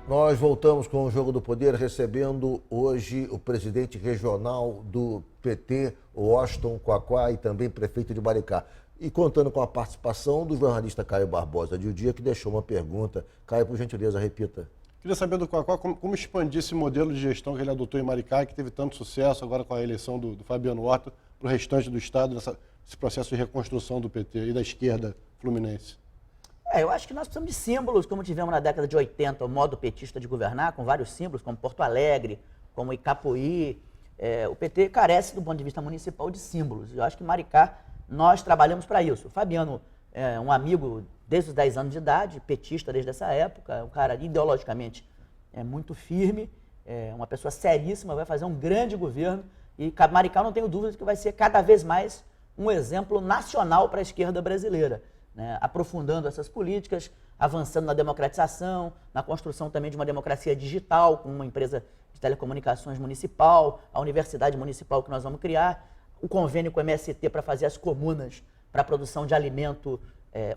Nós voltamos com o Jogo do Poder, recebendo hoje o presidente regional do PT, Washington Quaquá, e também prefeito de Maricá. E contando com a participação do jornalista Caio Barbosa de O Dia, que deixou uma pergunta. Caio, por gentileza, repita. Queria saber do Quaquá como expandir esse modelo de gestão que ele adotou em Maricá, que teve tanto sucesso agora com a eleição do Fabiano Horta, para o restante do Estado, nesse processo de reconstrução do PT e da esquerda fluminense. Eu acho que nós precisamos de símbolos, como tivemos na década de 80, o modo petista de governar, com vários símbolos, como Porto Alegre, como Icapuí. O PT carece, do ponto de vista municipal, de símbolos. Eu acho que Maricá, nós trabalhamos para isso. O Fabiano é um amigo desde os 10 anos de idade, petista desde essa época, é um cara ideologicamente muito firme, uma pessoa seríssima, vai fazer um grande governo. E Maricá, não tenho dúvida de que vai ser cada vez mais um exemplo nacional para a esquerda brasileira. Aprofundando essas políticas, avançando na democratização, na construção também de uma democracia digital, com uma empresa de telecomunicações municipal, a universidade municipal que nós vamos criar, o convênio com o MST para fazer as comunas para a produção de alimento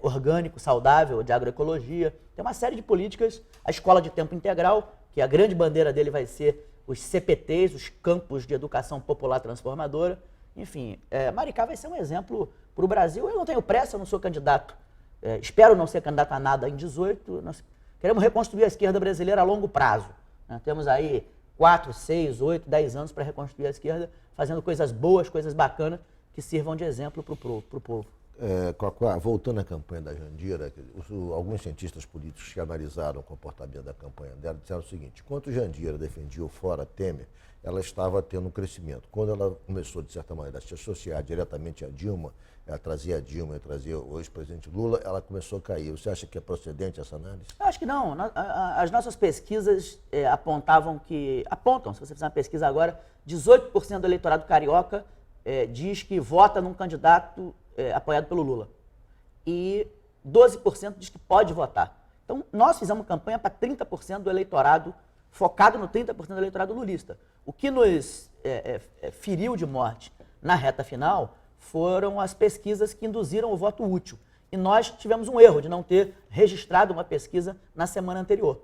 orgânico, saudável, de agroecologia. Tem uma série de políticas, a escola de tempo integral, que a grande bandeira dele vai ser os CPTs, os campos de educação popular transformadora. Enfim, Maricá vai ser um exemplo para o Brasil. Eu não tenho pressa, eu não sou candidato, espero não ser candidato a nada em 18. Nós queremos reconstruir a esquerda brasileira a longo prazo. Temos aí 4, 6, 8, 10 anos para reconstruir a esquerda, fazendo coisas boas, coisas bacanas, que sirvam de exemplo para o povo. Quaquá, voltando à campanha da Jandira, alguns cientistas políticos que analisaram o comportamento da campanha dela disseram o seguinte: enquanto Jandira defendia o fora Temer, ela estava tendo um crescimento. Quando ela começou, de certa maneira, a se associar diretamente a Dilma, ela trazia a Dilma e trazia o ex-presidente Lula, ela começou a cair. Você acha que é procedente essa análise? Eu acho que não. As nossas pesquisas apontam, se você fizer uma pesquisa agora, 18% do eleitorado carioca diz que vota num candidato apoiado pelo Lula. E 12% diz que pode votar. Então, nós fizemos campanha para 30% do eleitorado, focado no 30% do eleitorado lulista. O que nos feriu de morte na reta final foram as pesquisas que induziram o voto útil. E nós tivemos um erro de não ter registrado uma pesquisa na semana anterior.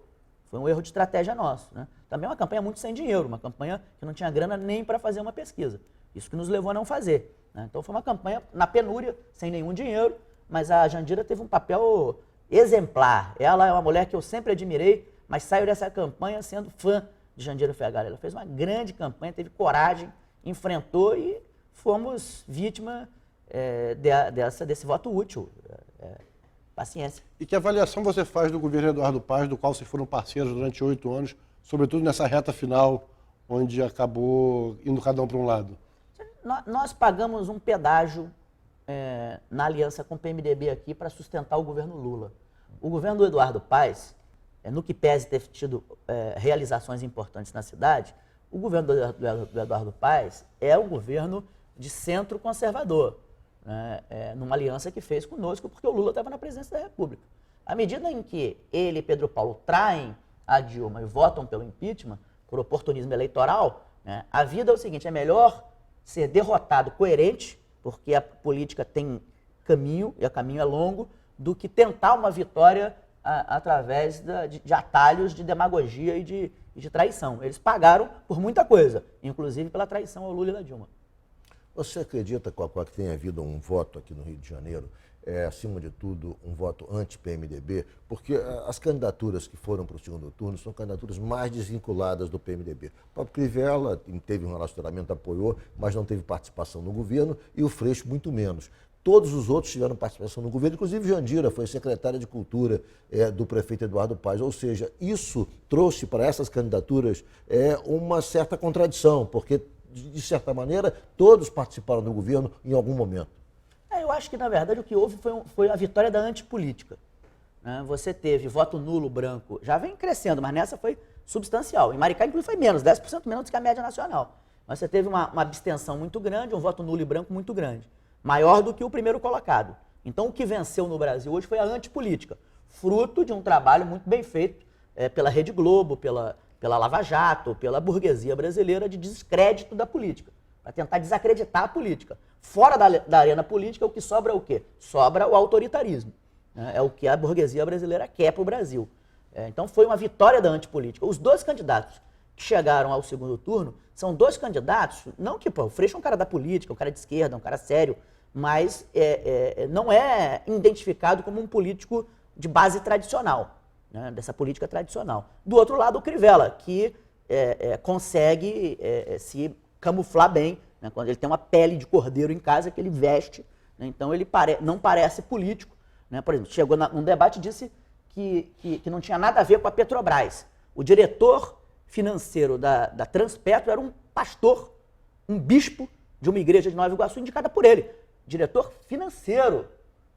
Foi um erro de estratégia nosso. Também é uma campanha muito sem dinheiro, uma campanha que não tinha grana nem para fazer uma pesquisa. Isso que nos levou a não fazer. Então foi uma campanha na penúria, sem nenhum dinheiro, mas a Jandira teve um papel exemplar. Ela é uma mulher que eu sempre admirei, mas saiu dessa campanha sendo fã de Jandira Fegali. Ela fez uma grande campanha, teve coragem, enfrentou e fomos vítima desse voto útil. Paciência. E que avaliação você faz do governo Eduardo Paes, do qual vocês foram parceiros durante 8 anos, sobretudo nessa reta final, onde acabou indo cada um para um lado? Nós pagamos um pedágio na aliança com o PMDB aqui para sustentar o governo Lula. O governo do Eduardo Paes, no que pese ter tido realizações importantes na cidade, o governo do Eduardo Paes é um governo de centro conservador, numa aliança que fez conosco, porque o Lula estava na presidência da República. À medida em que ele e Pedro Paulo traem a Dilma e votam pelo impeachment, por oportunismo eleitoral, a vida é o seguinte: é melhor ser derrotado coerente, porque a política tem caminho, e o caminho é longo, do que tentar uma vitória através de atalhos de demagogia e de traição. Eles pagaram por muita coisa, inclusive pela traição ao Lula e da Dilma. Você acredita, Quaquá, que tenha havido um voto aqui no Rio de Janeiro, acima de tudo, um voto anti-PMDB? Porque as candidaturas que foram para o segundo turno são candidaturas mais desvinculadas do PMDB. O próprio Crivella teve um relacionamento, apoiou, mas não teve participação no governo, e o Freixo muito menos. Todos os outros tiveram participação no governo, inclusive Jandira foi secretária de Cultura do prefeito Eduardo Paes. Ou seja, isso trouxe para essas candidaturas uma certa contradição, porque, de certa maneira, todos participaram do governo em algum momento. Eu acho que, na verdade, o que houve foi a vitória da antipolítica. Você teve voto nulo branco, já vem crescendo, mas nessa foi substancial. Em Maricá, inclusive, foi menos, 10% menos que a média nacional. Mas você teve uma abstenção muito grande, um voto nulo e branco muito grande, maior do que o primeiro colocado. Então, o que venceu no Brasil hoje foi a antipolítica, fruto de um trabalho muito bem feito pela Rede Globo, pela Lava Jato, pela burguesia brasileira, de descrédito da política, para tentar desacreditar a política. Fora da arena política, o que sobra é o quê? Sobra o autoritarismo. É o que a burguesia brasileira quer para o Brasil. Então foi uma vitória da antipolítica. Os dois candidatos que chegaram ao segundo turno são dois candidatos, não que, o Freixo é um cara da política, um cara de esquerda, um cara sério, mas não é identificado como um político de base tradicional, né, dessa política tradicional. Do outro lado, o Crivella, que consegue se camuflar bem, né, quando ele tem uma pele de cordeiro em casa que ele veste, né, então ele não parece político. Né, por exemplo, chegou num debate e disse que não tinha nada a ver com a Petrobras. O diretor financeiro da Transpetro era um pastor, um bispo de uma igreja de Nova Iguaçu, indicada por ele. Diretor financeiro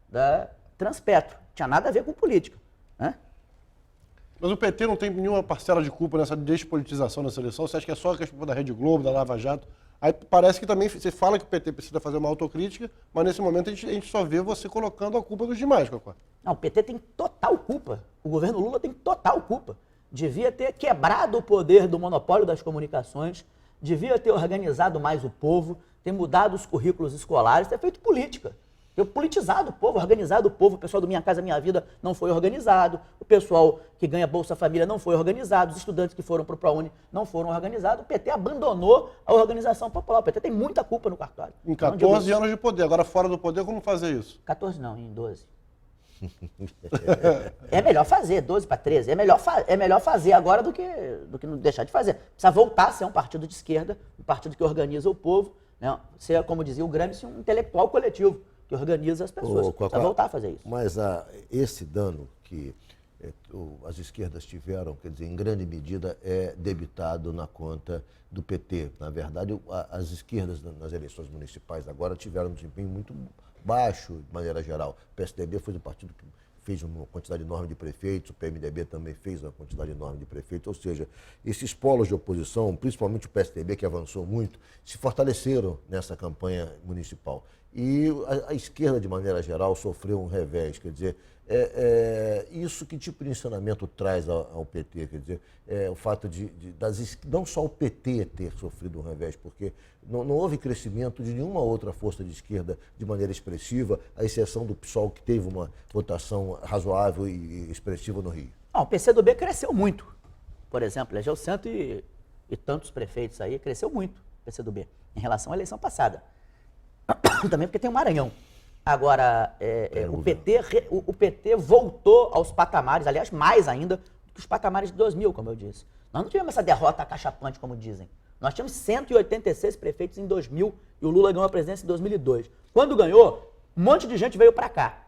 da Transpetro. Tinha nada a ver com política. Né? Mas o PT não tem nenhuma parcela de culpa nessa despolitização da seleção? Você acha que é só a questão da Rede Globo, da Lava Jato? Aí parece que também você fala que o PT precisa fazer uma autocrítica, mas nesse momento a gente só vê você colocando a culpa dos demais, Cocó. Não, o PT tem total culpa. O governo Lula tem total culpa. Devia ter quebrado o poder do monopólio das comunicações, devia ter organizado mais o povo, ter mudado os currículos escolares, ter feito política. Ter politizado o povo, organizado o povo. O pessoal do Minha Casa Minha Vida não foi organizado, o pessoal que ganha Bolsa Família não foi organizado, os estudantes que foram para o ProUni não foram organizados. O PT abandonou a organização popular. O PT tem muita culpa no cartório. Em 14 anos de poder, agora fora do poder, como fazer isso? 14 não, em 12. É melhor fazer, 12 para 13. É melhor fazer agora do que não deixar de fazer. Precisa voltar a ser um partido de esquerda, um partido que organiza o povo, né? Ser, como dizia o Gramsci, um intelectual coletivo que organiza as pessoas. Precisa voltar a fazer isso. Mas esse dano que as esquerdas tiveram, quer dizer, em grande medida é debitado na conta do PT. Na verdade, as esquerdas nas eleições municipais agora tiveram um desempenho muito baixo, de maneira geral. O PSDB foi um partido que fez uma quantidade enorme de prefeitos, o PMDB também fez uma quantidade enorme de prefeitos, ou seja, esses polos de oposição, principalmente o PSDB, que avançou muito, se fortaleceram nessa campanha municipal. E a esquerda, de maneira geral, sofreu um revés, quer dizer, isso que tipo de ensinamento traz ao PT, quer dizer, o fato não só o PT ter sofrido um revés, porque não houve crescimento de nenhuma outra força de esquerda de maneira expressiva, à exceção do PSOL, que teve uma votação razoável e expressiva no Rio. O PCdoB cresceu muito, por exemplo, elegeu cento e tantos prefeitos aí, cresceu muito o PCdoB, em relação à eleição passada. Também porque tem o Maranhão. Agora, o PT voltou aos patamares, aliás, mais ainda do que os patamares de 2000, como eu disse. Nós não tivemos essa derrota acachapante, como dizem. Nós tínhamos 186 prefeitos em 2000 e o Lula ganhou a presidência em 2002. Quando ganhou, um monte de gente veio para cá.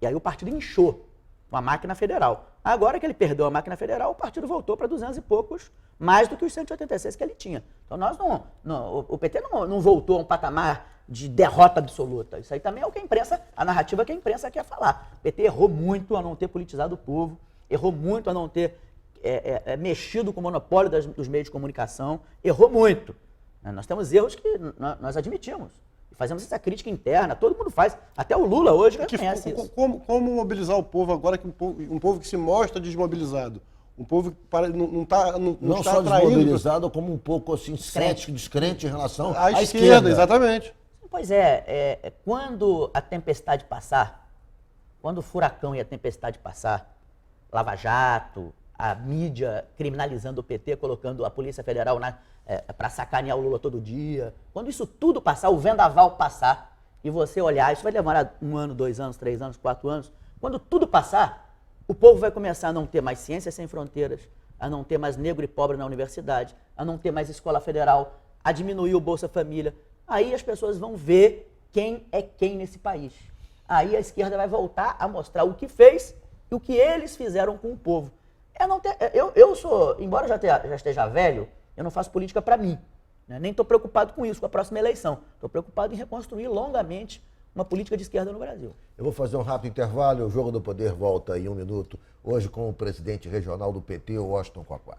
E aí o partido inchou com a máquina federal. Agora que ele perdeu a máquina federal, o partido voltou para 200 e poucos, mais do que os 186 que ele tinha. Então o PT não voltou a um patamar de derrota absoluta. Isso aí também é o que a narrativa que a imprensa quer falar. O PT errou muito a não ter politizado o povo, errou muito a não ter mexido com o monopólio dos meios de comunicação, errou muito. Nós temos erros que nós admitimos. E fazemos essa crítica interna, todo mundo faz, até o Lula hoje reconhece isso. Como mobilizar o povo agora, um povo que se mostra desmobilizado? Um povo que não está só desmobilizado, como um pouco assim, cético, descrente em relação à esquerda. Exatamente. Pois quando a tempestade passar, quando o furacão e a tempestade passar, Lava Jato, a mídia criminalizando o PT, colocando a Polícia Federal para sacanear o Lula todo dia, quando isso tudo passar, o vendaval passar, e você olhar, isso vai demorar 1 ano, 2 anos, 3 anos, 4 anos, quando tudo passar, o povo vai começar a não ter mais ciência sem fronteiras, a não ter mais negro e pobre na universidade, a não ter mais escola federal, a diminuir o Bolsa Família. Aí as pessoas vão ver quem é quem nesse país. Aí a esquerda vai voltar a mostrar o que fez e o que eles fizeram com o povo. Eu sou, embora já esteja velho, eu não faço política para mim. Né? Nem estou preocupado com isso, com a próxima eleição. Estou preocupado em reconstruir longamente uma política de esquerda no Brasil. Eu vou fazer um rápido intervalo, o Jogo do Poder volta em 1 minuto, hoje com o presidente regional do PT, Washington Coquá.